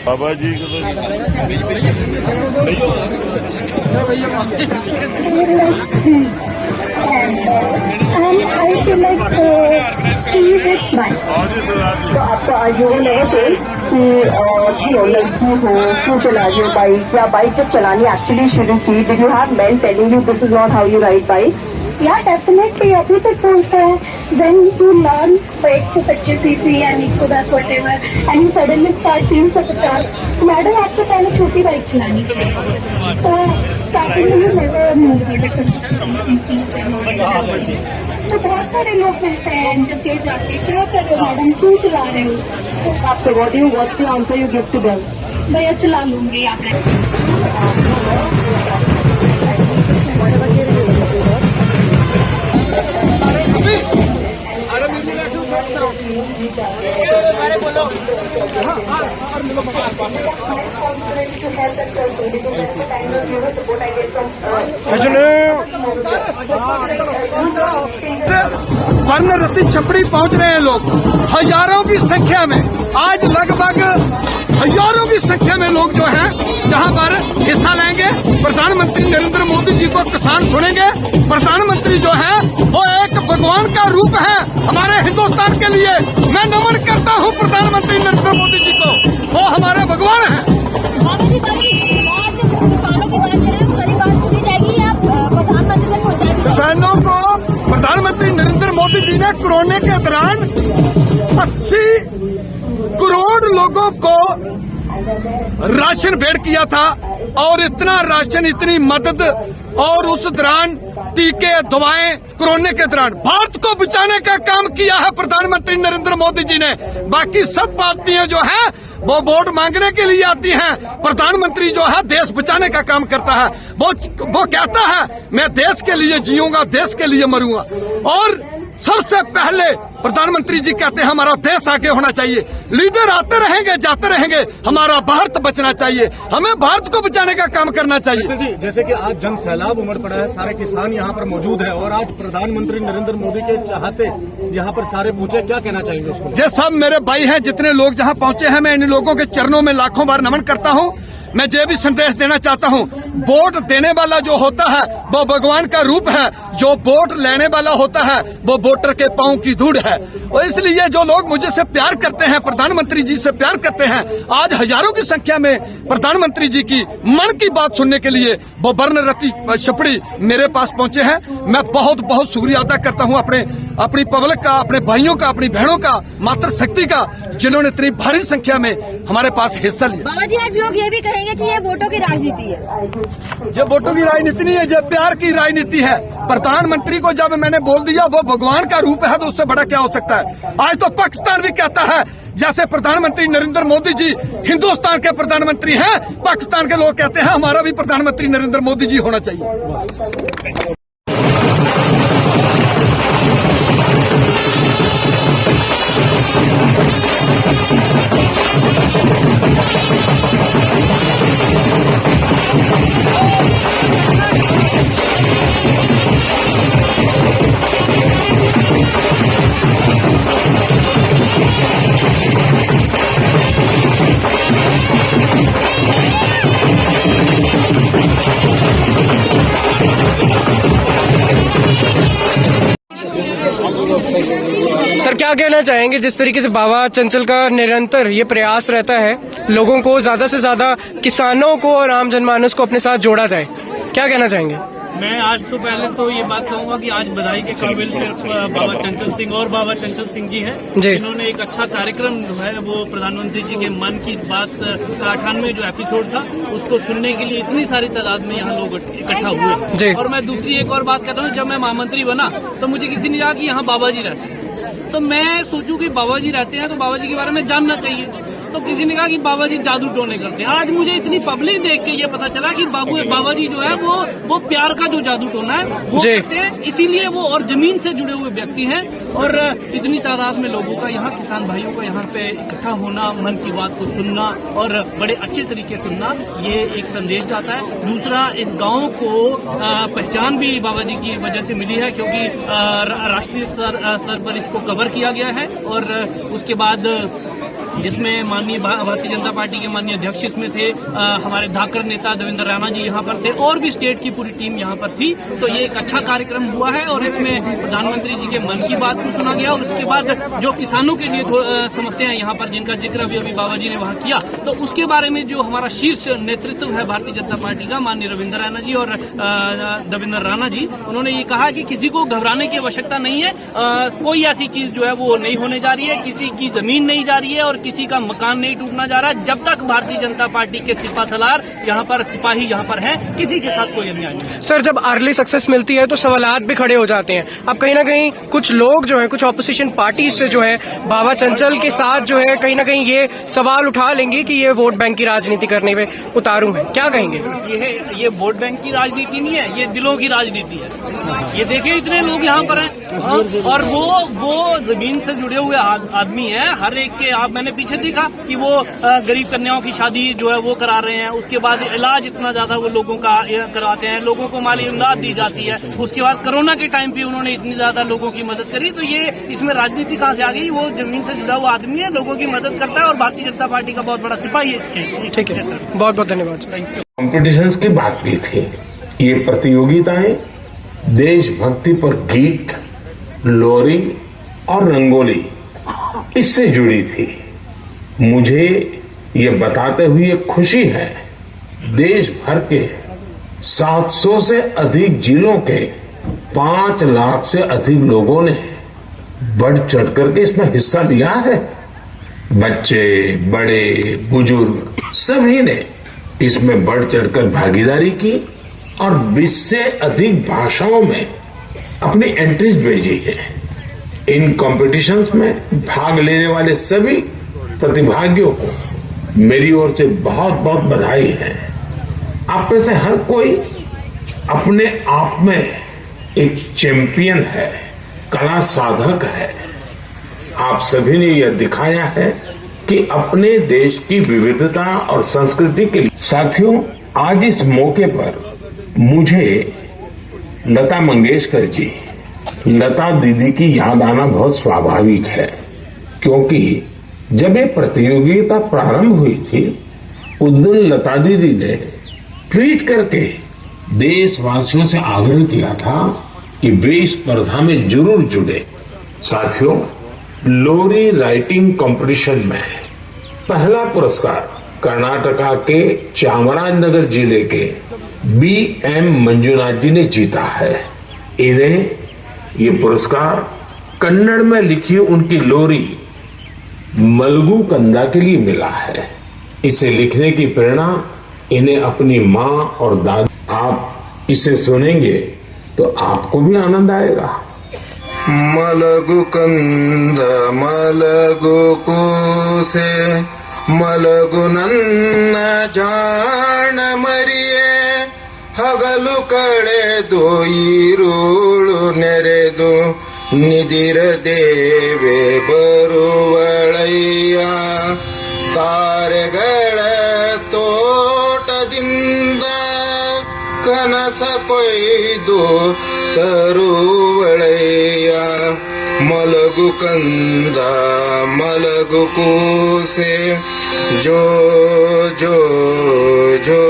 बाबा जी को तो आपको आज ये लगे कि लड़की हो क्यों चला रही हो बाइक, या बाइक जब चलानी एक्चुअली शुरू की, did you have main telling you this is not how you ride bike? या डेफिनेटली अभी तक बोलता है when you learn 125 cc and 110 whatever and you suddenly start 350, madam आपको पहले छोटी बाइक चलानी चाहिए। तो स्टार्टिंग में तो बहुत सारे लोग मिलते हैं जब गिर जाते हैं, क्या कर रहे हो मैडम, क्यों चला रहे हो? तो आपको what's the answer you give to them? भैया चला लूंगी आप। वर्णरती छपड़ी पहुंच रहे हैं लोग हजारों की संख्या में। आज लगभग हजारों की संख्या में लोग जो हैं जहां पर हिस्सा लेंगे। प्रधानमंत्री नरेंद्र मोदी जी को किसान सुनेंगे। प्रधानमंत्री जो है वो एक भगवान का रूप है हमारे हिंदुस्तान के लिए। मैं नमन करता हूं प्रधानमंत्री नरेंद्र मोदी जी को, वो हमारे भगवान हैं। किसानों को प्रधानमंत्री नरेंद्र मोदी जी ने कोरोना के दौरान 80 करोड़ लोगों को राशन भेंट किया था, और इतना राशन, इतनी मदद, और उस दौरान टीके, दवाएं, कोरोना के दौरान भारत को बचाने का काम किया है प्रधानमंत्री नरेंद्र मोदी जी ने। बाकी सब पार्टियां जो है वो वोट मांगने के लिए आती हैं। प्रधानमंत्री जो है देश बचाने का काम करता है। वो कहता है मैं देश के लिए जीऊंगा, देश के लिए मरूंगा। और सबसे पहले प्रधानमंत्री जी कहते हैं हमारा देश आगे होना चाहिए। लीडर आते रहेंगे, जाते रहेंगे, हमारा भारत बचना चाहिए। हमें भारत को बचाने का काम करना चाहिए। जी, जैसे कि आज जन सैलाब उमड़ पड़ा है, सारे किसान यहाँ पर मौजूद है, और आज प्रधानमंत्री नरेंद्र मोदी के चाहते यहाँ पर सारे पहुंचे, क्या कहना चाहेंगे उसको? ये सब मेरे भाई हैं, जितने लोग जहाँ पहुंचे हैं, मैं इन लोगों के चरणों में लाखों बार नमन करता हूँ। मैं ये भी संदेश देना चाहता हूँ, वोट देने वाला जो होता है वो भगवान का रूप है, जो वोट लेने वाला होता है वो वोटर के पांव की धूड़ है। और इसलिए जो लोग मुझे से प्यार करते हैं, प्रधानमंत्री जी से प्यार करते हैं, आज हजारों की संख्या में प्रधानमंत्री जी की मन की बात सुनने के लिए वो वर्णरती छपड़ी मेरे पास पहुंचे हैं। मैं बहुत बहुत शुक्रिया अदा करता हूं अपनी पब्लिक का, अपने भाइयों का, अपनी बहनों का, मातृ शक्ति का, जिन्होंने इतनी भारी संख्या में हमारे पास हिस्सा लिया। बाबा जी, आज लोग ये भी कहेंगे कि ये वोटों की राजनीति है। ये वोटों की राजनीति नहीं है, ये प्यार की राजनीति है। प्रधानमंत्री को जब मैंने बोल दिया वो भगवान का रूप है, तो उससे बड़ा क्या हो सकता है? आज तो पाकिस्तान भी कहता है, जैसे प्रधानमंत्री नरेंद्र मोदी जी हिंदुस्तान के प्रधानमंत्री हैं, पाकिस्तान के लोग कहते हैं हमारा भी प्रधानमंत्री नरेंद्र मोदी जी होना चाहिए। सर, क्या कहना चाहेंगे जिस तरीके से बाबा चंचल का निरंतर ये प्रयास रहता है लोगों को ज्यादा से ज्यादा, किसानों को और आम जनमानस को अपने साथ जोड़ा जाए, क्या कहना चाहेंगे? मैं आज तो पहले तो ये बात कहूंगा कि आज बधाई के काबिल सिर्फ बाबा चंचल सिंह और बाबा चंचल सिंह जी हैं, जिन्होंने एक अच्छा कार्यक्रम जो है वो प्रधानमंत्री जी के मन की बात 98 जो एपिसोड था उसको सुनने के लिए इतनी सारी तादाद में यहाँ लोग इकट्ठा हुए। और मैं दूसरी एक और बात कहता हूँ, जब मैं महामंत्री बना तो मुझे किसी ने कहा कि यहाँ बाबा जी रहते हैं, तो मैं सोचूं कि बाबा जी रहते हैं तो बाबा जी के बारे में जानना चाहिए। तो किसी ने कहा कि बाबा जी जादू टोने करते हैं। आज मुझे इतनी पब्लिक देख के ये पता चला कि बाबा जी जो है वो प्यार का जो जादू टोना है वो करते हैं, इसीलिए वो और जमीन से जुड़े हुए व्यक्ति हैं। और इतनी तादाद में लोगों का, यहाँ किसान भाइयों का यहाँ पे इकट्ठा होना, मन की बात को सुनना और बड़े अच्छे तरीके से सुनना, ये एक संदेश जाता है। दूसरा, इस गाँव को पहचान भी बाबा जी की वजह से मिली है, क्योंकि राष्ट्रीय स्तर पर इसको कवर किया गया है। और उसके बाद जिसमें माननीय भारतीय जनता पार्टी के माननीय अध्यक्ष इसमें थे, हमारे धाकड़ नेता देवेंद्र राणा जी यहाँ पर थे और भी स्टेट की पूरी टीम यहाँ पर थी। तो ये एक अच्छा कार्यक्रम हुआ है और इसमें प्रधानमंत्री जी के मन की बात को सुना गया और उसके बाद जो किसानों के लिए समस्याएं यहाँ पर जिनका जिक्र अभी बाबा जी ने वहाँ किया, तो उसके बारे में जो हमारा शीर्ष नेतृत्व है भारतीय जनता पार्टी का, माननीय रविंद्र राणा जी और देवेंद्र राणा जी, उन्होंने ये कहा कि किसी को घबराने की आवश्यकता नहीं है। कोई ऐसी चीज जो है वो नहीं होने जा रही है, किसी की जमीन नहीं जा रही है और किसी का मकान नहीं टूटना जा रहा है। जब तक भारतीय जनता पार्टी के सिपा सलार यहाँ पर, सिपाही यहाँ पर हैं, किसी के साथ कोई अन्याय नहीं। सर, जब अर्ली सक्सेस मिलती है तो सवालात भी खड़े हो जाते हैं। अब कहीं ना कहीं कुछ लोग जो है, कुछ ऑपोजिशन पार्टी से जो है बाबा चंचल के साथ जो है कहीं ना कहीं ये सवाल उठा लेंगे कि ये वोट बैंक की राजनीति करने में उतारू है, क्या कहेंगे? ये वोट बैंक की राजनीति नहीं है, ये दिलों की राजनीति है। ये देखिए इतने लोग यहाँ पर हैं और वो जमीन से जुड़े हुए आदमी है। हर एक के मैंने पीछे देखा कि वो गरीब कन्याओं की शादी जो है वो करा रहे हैं, उसके बाद इलाज इतना ज्यादा वो लोगों का करवाते हैं, लोगों को माली इमदाद दी जाती है। उसके बाद कोरोना के टाइम पे उन्होंने इतनी ज्यादा लोगों की मदद करी। तो ये इसमें राजनीति कहाँ से आ गई? वो जमीन से जुड़ा हुआ आदमी है, लोगों की मदद करता है और भारतीय जनता पार्टी का बहुत बड़ा सिपाही है इसके। ठीक है, बहुत बहुत धन्यवाद। कॉम्पिटिशंस की बात की थी। ये प्रतियोगिताएं देशभक्ति पर गीत, लोरी और रंगोली इससे जुड़ी थी। मुझे ये बताते हुए खुशी है, देश भर के 700 से अधिक जिलों के 5 लाख से अधिक लोगों ने बढ़ चढ़ करके इसमें हिस्सा लिया है। बच्चे, बड़े, बुजुर्ग सभी ने इसमें बढ़ चढ़कर भागीदारी की और 20 से अधिक भाषाओं में अपनी एंट्रीज भेजी है। इन कॉम्पिटिशन्स में भाग लेने वाले सभी प्रतिभागियों को मेरी ओर से बहुत बहुत बधाई है। आप में से हर कोई अपने आप में एक चैंपियन है, कला साधक है। आप सभी ने यह दिखाया है कि अपने देश की विविधता और संस्कृति के लिए। साथियों, आज इस मौके पर मुझे लता मंगेशकर जी, लता दीदी की याद आना बहुत स्वाभाविक है, क्योंकि जब ये प्रतियोगिता प्रारंभ हुई थी उस दिन लता दीदी ने ट्वीट करके देशवासियों से आग्रह किया था कि वे इस स्पर्धा में जरूर जुड़े। साथियों, लोरी राइटिंग कंपटीशन में पहला पुरस्कार कर्नाटका के चामराजनगर जिले के B.M. मंजुनाथ जी ने जीता है। इन्हें ये पुरस्कार कन्नड़ में लिखी उनकी लोरी मलगू कंदा के लिए मिला है। इसे लिखने की प्रेरणा इन्हें अपनी माँ और दादी। आप इसे सुनेंगे तो आपको भी आनंद आएगा। मलगु कंद मलगु ಕೂಸೆ ಮಲಗು ನನ್ನ ಜಾಣ ಮರಿಯೇ ಹಗಲು ಕಳೆದು ಈರುಳು ನೆರೆದು ನಿದಿರ ದೇವೆ ಬರುವಳಯ್ಯ ತಾರೆಗಳ ತೋಟದಿಂದ ಕನಸ ಕೊಯ್ದು ತರುವಳಯ್ಯ ಮಲಗು ಕಂದ ಮಲಗು ಕೂಸೆ ಜೋ ಜೋ ಜೋ